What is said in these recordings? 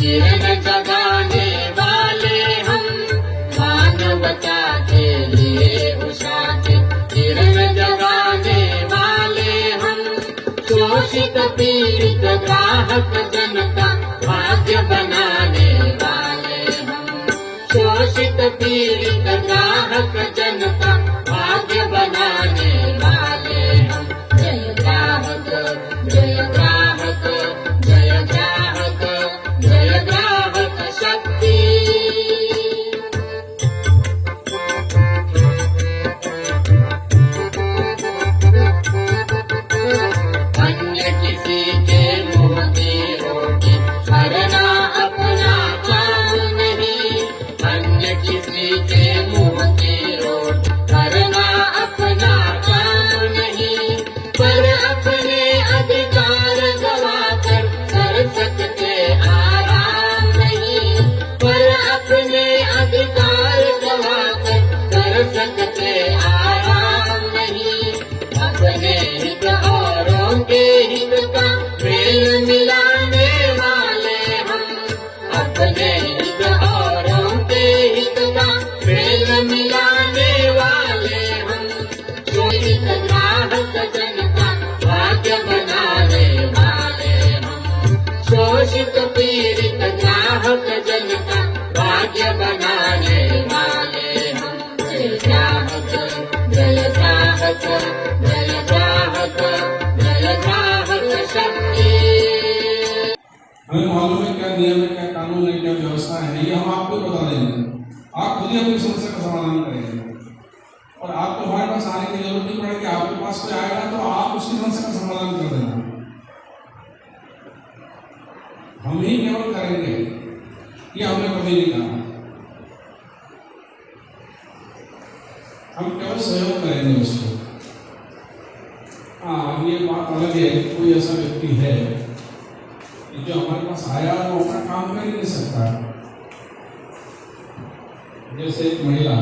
किरण जगाने वाले हम, मानवता के लिए उषाते किरण जगाने वाले हम, शोषित पीड़ित ग्राहक जनता भाग्य बनाने वाले हम, शोषित पीड़ित ग्राहक जनता भाग्य बनाने वाले हम। जय ग्राहक, जय ग्राहक, जय ग्राहक, जय ग्राहक शक्ति। अन्य किसी के मुंह की रोटी करना अपना काम नहीं, अन्य किसी के मुंह की रोटी करना अपना काम नहीं, पर अपने अधिकार गवाकर कर सकते आराम नहीं, पर अपने अधिकार गवाकर कर सकते आराम नहीं। अपने हित औरों के हित का प्रेम मिलाने वाले हम, अपने हित औरों के हित का प्रेम मिलाने वाले हम, शोषित ग्राहक जनता भाग्य बनाने वाले हम, शोषित पीड़ित ग्राहक जनता भाग्य बनाने वाले हम। जय ग्राहक, जय ग्राहक, जय ग्राहक, जय ग्राहक शक्ति। हमें मालूम है क्या नियम है, क्या कानून है, क्या व्यवस्था है, ये हम आपको बता देंगे। आप खुद ही अपनी समस्या का समाधान करेंगे और आपको हमारे पास आने की जरूरत नहीं पड़ेगी। आपके पास कोई आएगा तो आप उसकी समस्या का समाधान कर देना, हम ही केवल करेंगे, ये हमने कभी नहीं कहा। हम केवल सहयोग करेंगे उसको। हाँ, ये बात अलग है, कोई ऐसा व्यक्ति है जो हमारे पास आया वो अपना काम कर ही नहीं सकता। जैसे एक महिला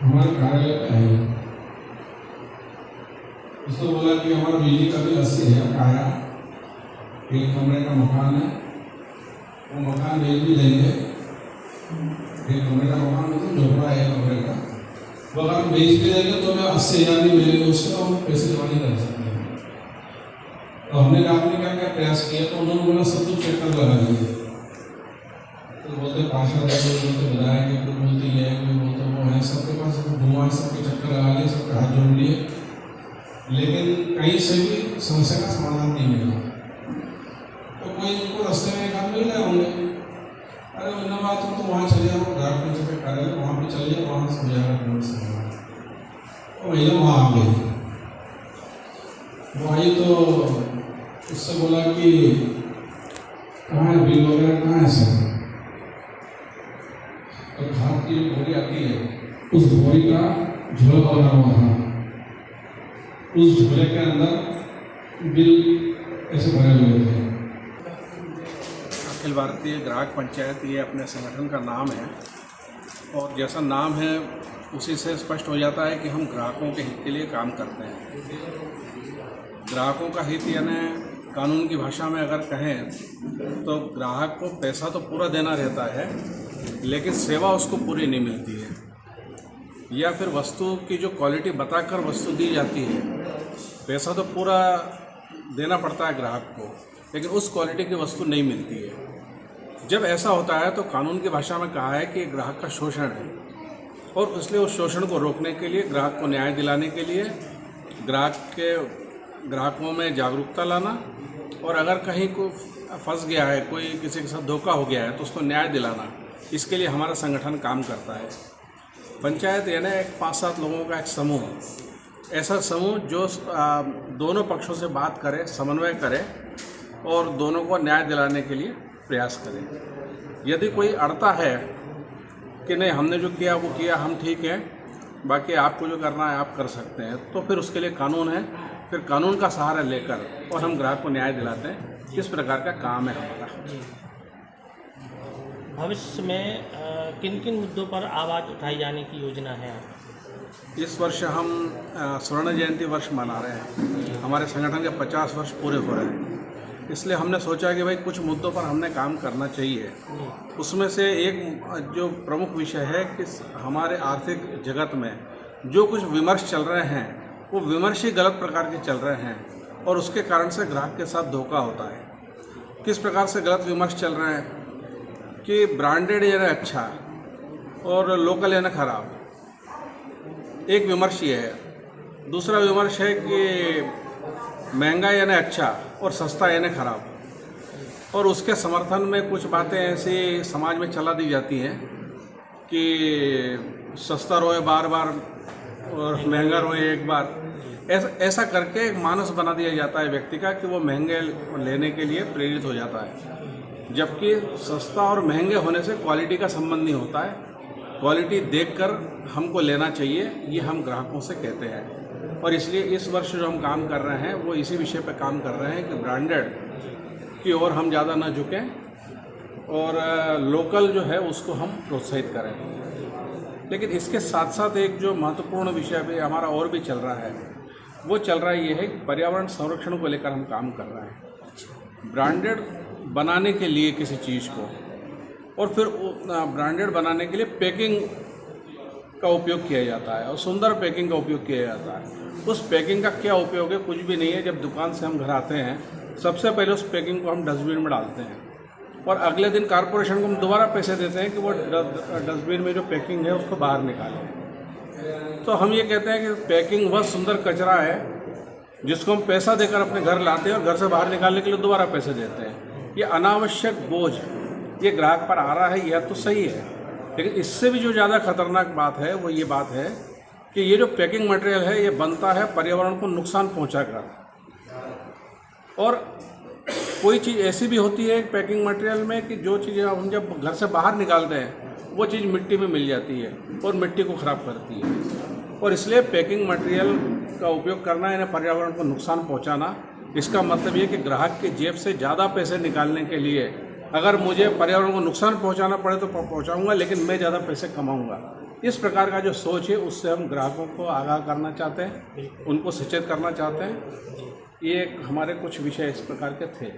हमारे कार्यालय पे आई, उसने बोला कि हमारा बिजली का बिल 80,000 का आया, एक कमरे का मकान है, वो मकान बेच भी देंगे, एक कमरे का मकान मतलब झोपड़ा है, एक कमरे का, वो अगर हम बेच भी देंगे तो हमें 80,000 नहीं मिलेंगे उससे, तो हम पैसे जमा नहीं कर सकते। तो हमने आपने क्या क्या प्रयास किया, तो उन्होंने बोला सब कुछ चक्कर लगा दिए। तो बोलते 5,000 बोलते बताएंगे, कोई बोलती है, कोई बोलते वो है, सबके पास घुमा, सबके चक्कर लगा लिए, सबके हाथ जोड़ लिए, लेकिन कहीं से भी समस्या का समाधान नहीं मिला। तो कोई उनको रास्ते में एक आदमी मिल गए होंगे, अरे उन्होंने बात तुम तो वहाँ चले जाओ, ग्राहक पंचायत के कार्यालय वहाँ पे चलिए, वहाँ से हो जाएगा समाधान। तो महिला वहाँ आ गई, वो आई तो उससे बोला कि कहाँ है बिल वगैरह, कहाँ है सर? तो खाद की जो बोरी आती है, उस बोरी का झोला बना हुआ था, उस झोले के अंदर बिल ऐसे भरे हुए थे। अखिल भारतीय ग्राहक पंचायत ये अपने संगठन का नाम है, और जैसा नाम है उसी से स्पष्ट हो जाता है कि हम ग्राहकों के हित के लिए काम करते हैं। ग्राहकों का हित यानी कानून की भाषा में अगर कहें तो ग्राहक को पैसा तो पूरा देना रहता है, लेकिन सेवा उसको पूरी नहीं मिलती है, या फिर वस्तु की जो क्वालिटी बताकर वस्तु दी जाती है, पैसा तो पूरा देना पड़ता है ग्राहक को, लेकिन उस क्वालिटी की वस्तु नहीं मिलती है। जब ऐसा होता है तो कानून की भाषा में कहा है कि ग्राहक का शोषण है, और इसलिए उस शोषण को रोकने के लिए, ग्राहक को न्याय दिलाने के लिए ग्राहकों में जागरूकता लाना, और अगर कहीं को फंस गया है, कोई किसी के साथ धोखा हो गया है तो उसको न्याय दिलाना, इसके लिए हमारा संगठन काम करता है। पंचायत यानी एक 5-7 लोगों का एक समूह, ऐसा समूह जो दोनों पक्षों से बात करे, समन्वय करे और दोनों को न्याय दिलाने के लिए प्रयास करे। यदि कोई अड़ता है कि नहीं हमने जो किया वो किया, हम ठीक हैं, बाकी आपको जो करना है आप कर सकते हैं, तो फिर उसके लिए कानून है, फिर कानून का सहारा लेकर और हम ग्राहक को न्याय दिलाते हैं। इस प्रकार का काम है हमारा। भविष्य में किन किन मुद्दों पर आवाज़ उठाई जाने की योजना है? इस वर्ष हम स्वर्ण जयंती वर्ष मना रहे हैं। हमारे संगठन के 50 वर्ष पूरे हो रहे हैं। इसलिए हमने सोचा कि भाई कुछ मुद्दों पर हमने काम करना चाहिए। उसमें से एक जो प्रमुख विषय है कि हमारे आर्थिक जगत में जो कुछ विमर्श चल रहे हैं वो विमर्श ही गलत प्रकार के चल रहे हैं और उसके कारण से ग्राहक के साथ धोखा होता है। किस प्रकार से गलत विमर्श चल रहे हैं कि ब्रांडेड यानी अच्छा और लोकल यानी खराब, एक विमर्श ये है। दूसरा विमर्श है कि महंगा यानी अच्छा और सस्ता यानी खराब, और उसके समर्थन में कुछ बातें ऐसी समाज में चला दी जाती हैं कि सस्ता रोए बार बार और महंगा रोए एक बार। ऐसा करके एक मानस बना दिया जाता है व्यक्ति का कि वो महंगे लेने के लिए प्रेरित हो जाता है, जबकि सस्ता और महंगे होने से क्वालिटी का संबंध नहीं होता है। क्वालिटी देखकर हमको लेना चाहिए, ये हम ग्राहकों से कहते हैं। और इसलिए इस वर्ष जो हम काम कर रहे हैं वो इसी विषय पर काम कर रहे हैं कि ब्रांडेड की ओर हम ज़्यादा ना झुकें और लोकल जो है उसको हम प्रोत्साहित करें। लेकिन इसके साथ साथ एक जो महत्वपूर्ण विषय भी हमारा और भी चल रहा है, वो चल रहा है ये है कि पर्यावरण संरक्षण को लेकर हम काम कर रहे हैं। ब्रांडेड बनाने के लिए किसी चीज़ को और फिर ब्रांडेड बनाने के लिए पैकिंग का उपयोग किया जाता है और सुंदर पैकिंग का उपयोग किया जाता है। उस पैकिंग का क्या उपयोग है? कुछ भी नहीं है। जब दुकान से हम घर आते हैं सबसे पहले उस पैकिंग को हम डस्टबिन में डालते हैं और अगले दिन कारपोरेशन को हम दोबारा पैसे देते हैं कि वो डस्टबिन में जो पैकिंग है उसको बाहर निकालें। तो हम ये कहते हैं कि पैकिंग वह सुंदर कचरा है जिसको हम पैसा देकर अपने घर लाते हैं और घर से बाहर निकालने के लिए दोबारा पैसे देते हैं। ये अनावश्यक बोझ ये ग्राहक पर आ रहा है, यह तो सही है, लेकिन इससे भी जो ज़्यादा खतरनाक बात है वो ये बात है कि ये जो पैकिंग मटेरियल है ये बनता है पर्यावरण को नुकसान पहुंचाकर। और कोई चीज़ ऐसी भी होती है पैकिंग मटेरियल में कि जो चीज़ें हम जब घर से बाहर निकालते हैं वो चीज़ मिट्टी में मिल जाती है और मिट्टी को ख़राब करती है। और इसलिए पैकिंग मटेरियल का उपयोग करना यानी पर्यावरण को नुकसान पहुंचाना, इसका मतलब ये कि ग्राहक के जेब से ज़्यादा पैसे निकालने के लिए अगर मुझे पर्यावरण को नुकसान पहुंचाना पड़े तो पहुंचाऊंगा, लेकिन मैं ज़्यादा पैसे कमाऊंगा। इस प्रकार का जो सोच है उससे हम ग्राहकों को आगाह करना चाहते हैं, उनको सचेत करना चाहते हैं। ये हमारे कुछ विषय इस प्रकार के थे,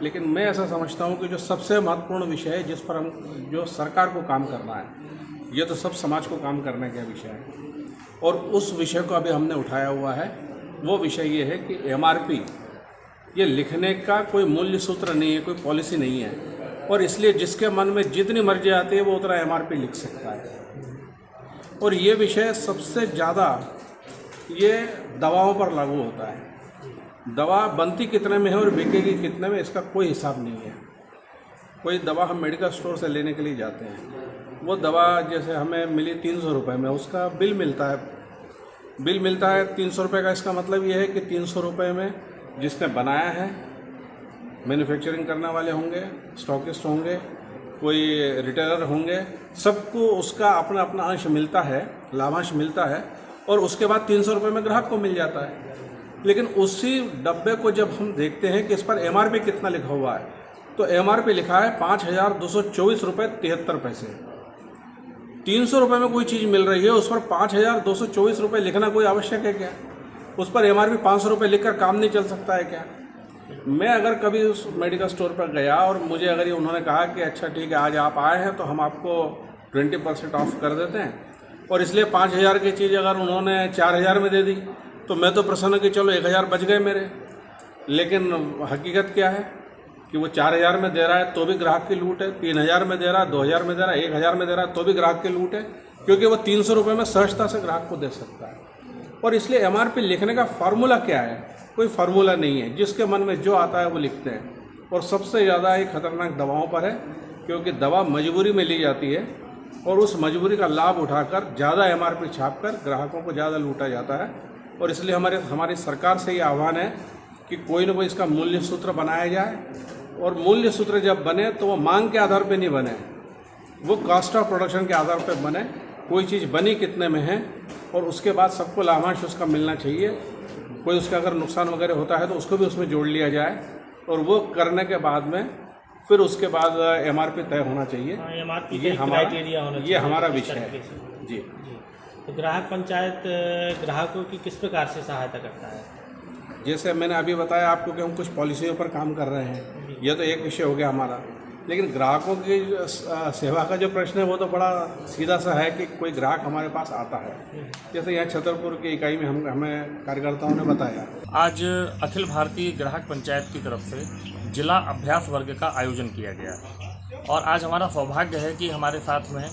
लेकिन मैं ऐसा समझता हूँ कि जो सबसे महत्वपूर्ण विषय है जिस पर हम जो सरकार को काम करना है, ये तो सब समाज को काम करने का विषय है और उस विषय को अभी हमने उठाया हुआ है। वो विषय ये है कि MRP ये लिखने का कोई मूल्य सूत्र नहीं है, कोई पॉलिसी नहीं है, और इसलिए जिसके मन में जितनी मर्जी आती है वो उतना MRP लिख सकता है। और ये विषय सबसे ज़्यादा ये दवाओं पर लागू होता है। दवा बनती कितने में है और बिकेगी कितने में, इसका कोई हिसाब नहीं है। कोई दवा हम मेडिकल स्टोर से लेने के लिए जाते हैं, वो दवा जैसे हमें मिली 300 रुपये में, उसका बिल मिलता है 300 रुपये का। इसका मतलब ये है कि 300 रुपये में जिसने बनाया है, मैन्युफैक्चरिंग करने वाले होंगे, स्टॉकिस्ट होंगे, कोई रिटेलर होंगे, सबको उसका अपना अपना अंश मिलता है, लाभांश मिलता है, और उसके बाद 300 रुपये में ग्राहक को मिल जाता है। लेकिन उसी डब्बे को जब हम देखते हैं कि इस पर MRP कितना लिखा हुआ है, तो MRP लिखा है 5,224 रुपये 73 पैसे। 300 रुपये में कोई चीज़ मिल रही है, उस पर 5,224 रुपये लिखना कोई आवश्यक है क्या? उस पर MRP 500 रुपये लिखकर काम नहीं चल सकता है क्या? मैं अगर कभी उस मेडिकल स्टोर पर गया और मुझे अगर ये उन्होंने कहा कि अच्छा ठीक है आज आप आए हैं तो हम आपको 20% ऑफ कर देते हैं, और इसलिए 5,000 की चीज़ अगर उन्होंने 4,000 में दे दी तो मैं तो प्रसन्न कि चलो 1,000 बच गए मेरे। लेकिन हकीकत क्या है कि वो 4,000 में दे रहा है तो भी ग्राहक की लूट है, 3,000 में दे रहा है, 2,000 में दे रहा है, 1,000 में दे रहा है तो भी ग्राहक की लूट है, क्योंकि वो 300 रुपये में सहजता से ग्राहक को दे सकता है। और इसलिए MRP लिखने का फार्मूला क्या है? कोई फार्मूला नहीं है, जिसके मन में जो आता है वो लिखते हैं। और सबसे ज़्यादा ये खतरनाक दवाओं पर है, क्योंकि दवा मजबूरी में ली जाती है और उस मजबूरी का लाभ उठाकर ज़्यादा MRP छापकर ग्राहकों को ज़्यादा लूटा जाता है। और इसलिए हमारी सरकार से ये आह्वान है कि कोई ना कोई इसका मूल्य सूत्र बनाया जाए, और मूल्य सूत्र जब बने तो वो मांग के आधार पर नहीं बने, वो कॉस्ट ऑफ प्रोडक्शन के आधार पर बने। कोई चीज़ बनी कितने में है और उसके बाद सबको लाभांश उसका मिलना चाहिए। कोई उसका अगर नुकसान वगैरह होता है तो उसको भी उसमें जोड़ लिया जाए, और वो करने के बाद में फिर उसके बाद MRP तय होना चाहिए। MRP ये हमारा क्राइटेरिया होना चाहिए, ये हमारा विषय है जी। तो ग्राहक पंचायत ग्राहकों की किस प्रकार से सहायता करता है? जैसे मैंने अभी बताया आपको कि हम कुछ पॉलिसियों पर काम कर रहे हैं, यह तो एक विषय हो गया हमारा। लेकिन ग्राहकों की जो सेवा का जो प्रश्न है वो तो बड़ा सीधा सा है कि कोई ग्राहक हमारे पास आता है। जैसे यहाँ छतरपुर की इकाई में हमें कार्यकर्ताओं ने बताया, आज अखिल भारतीय ग्राहक पंचायत की तरफ से जिला अभ्यास वर्ग का आयोजन किया गया है और आज हमारा सौभाग्य है कि हमारे साथ में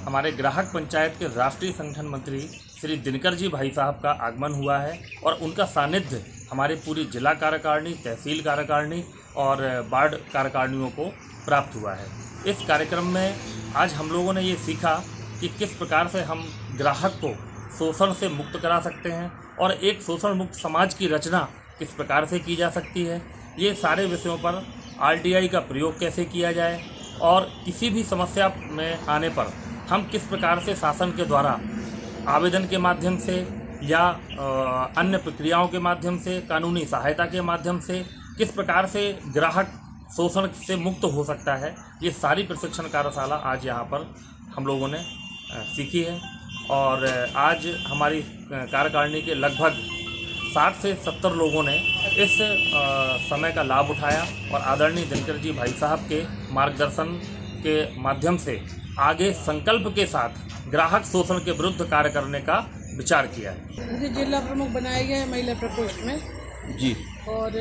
हमारे ग्राहक पंचायत के राष्ट्रीय संगठन मंत्री श्री दिनकर जी भाई साहब का आगमन हुआ है और उनका सानिध्य हमारे पूरी जिला कार्यकारिणी, तहसील कार्यकारिणी और वार्ड कार्यकारिणियों को प्राप्त हुआ है। इस कार्यक्रम में आज हम लोगों ने ये सीखा कि किस प्रकार से हम ग्राहक को शोषण से मुक्त करा सकते हैं और एक शोषण मुक्त समाज की रचना किस प्रकार से की जा सकती है। ये सारे विषयों पर RTI का प्रयोग कैसे किया जाए और किसी भी समस्या में आने पर हम किस प्रकार से शासन के द्वारा आवेदन के माध्यम से या अन्य प्रक्रियाओं के माध्यम से, कानूनी सहायता के माध्यम से किस प्रकार से ग्राहक शोषण से मुक्त हो सकता है, ये सारी प्रशिक्षण कार्यशाला आज यहाँ पर हम लोगों ने सीखी है। और आज हमारी कार्यकारिणी के लगभग 60 से 70 लोगों ने इस समय का लाभ उठाया और आदरणीय दिनकर जी भाई साहब के मार्गदर्शन के माध्यम से आगे संकल्प के साथ ग्राहक शोषण के विरुद्ध कार्य करने का विचार किया है। मुझे जिला प्रमुख बनाया गया है महिला प्रकोष्ठ में जी, और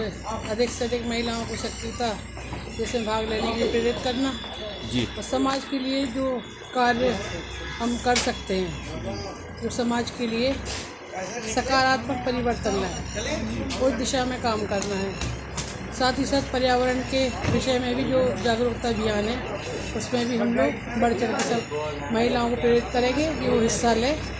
अधिक से अधिक महिलाओं को सक्रियता जैसे भाग लेने के लिए प्रेरित करना जी, और समाज के लिए जो कार्य हम कर सकते हैं, जो समाज के लिए सकारात्मक परिवर्तन लाए, उस दिशा में काम करना है। साथ ही साथ पर्यावरण के विषय में भी जो जागरूकता अभियान है उसमें भी हम लोग बढ़ चढ़ के सब महिलाओं को प्रेरित करेंगे कि वो हिस्सा लें